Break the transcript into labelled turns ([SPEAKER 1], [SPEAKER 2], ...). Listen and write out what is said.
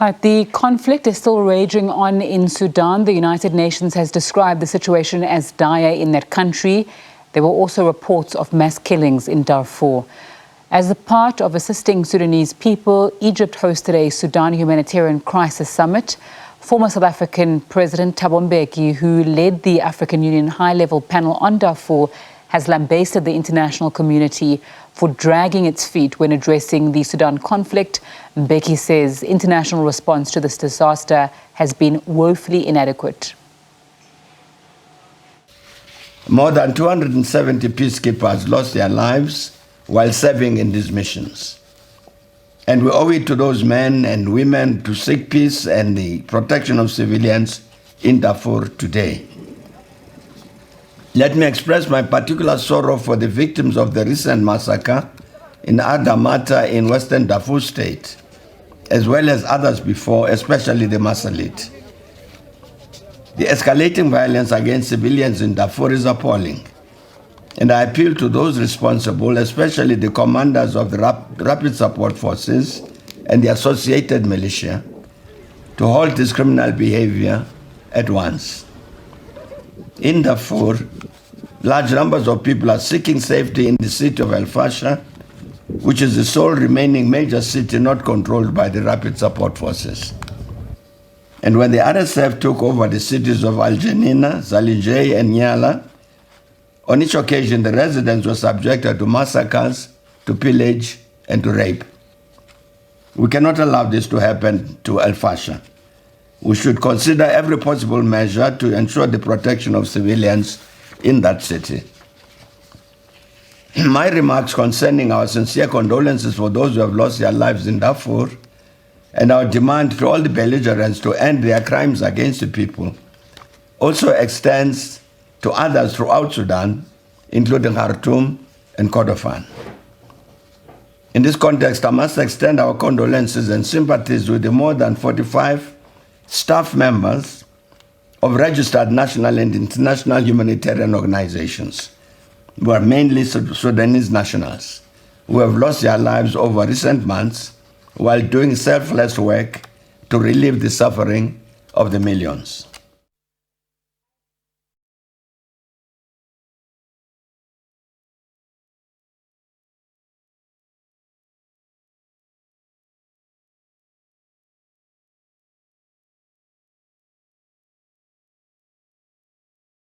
[SPEAKER 1] The conflict is still raging on in Sudan. The United Nations has described the situation as dire in that country. There were also reports of mass killings in Darfur. As a part of assisting Sudanese people, Egypt hosted a Sudan humanitarian crisis summit. Former South African President Thabo Mbeki, who led the African Union high-level panel on Darfur, has lambasted the international community for dragging its feet when addressing the Sudan conflict. Mbeki says international response to this disaster has been woefully inadequate.
[SPEAKER 2] More than 270 peacekeepers lost their lives while serving in these missions. And we owe it to those men and women to seek peace and the protection of civilians in Darfur today. Let me express my particular sorrow for the victims of the recent massacre in Adamata in Western Darfur State, as well as others before, especially the Masalit. The escalating violence against civilians in Darfur is appalling, and I appeal to those responsible, especially the commanders of the Rapid Support Forces and the associated militia, to halt this criminal behavior at once. In Darfur, large numbers of people are seeking safety in the city of El Fasher, which is the sole remaining major city not controlled by the Rapid Support Forces. And when the RSF took over the cities of Al Janina, Zalinjay, and Nyala, on each occasion the residents were subjected to massacres, to pillage, and to rape. We cannot allow this to happen to El Fasher. We should consider every possible measure to ensure the protection of civilians in that city. My remarks concerning our sincere condolences for those who have lost their lives in Darfur and our demand to all the belligerents to end their crimes against the people also extends to others throughout Sudan, including Khartoum and Kordofan. In this context, I must extend our condolences and sympathies with the more than 45 staff members of registered national and international humanitarian organizations, who are mainly Sudanese nationals, who have lost their lives over recent months while doing selfless work to relieve the suffering of the millions.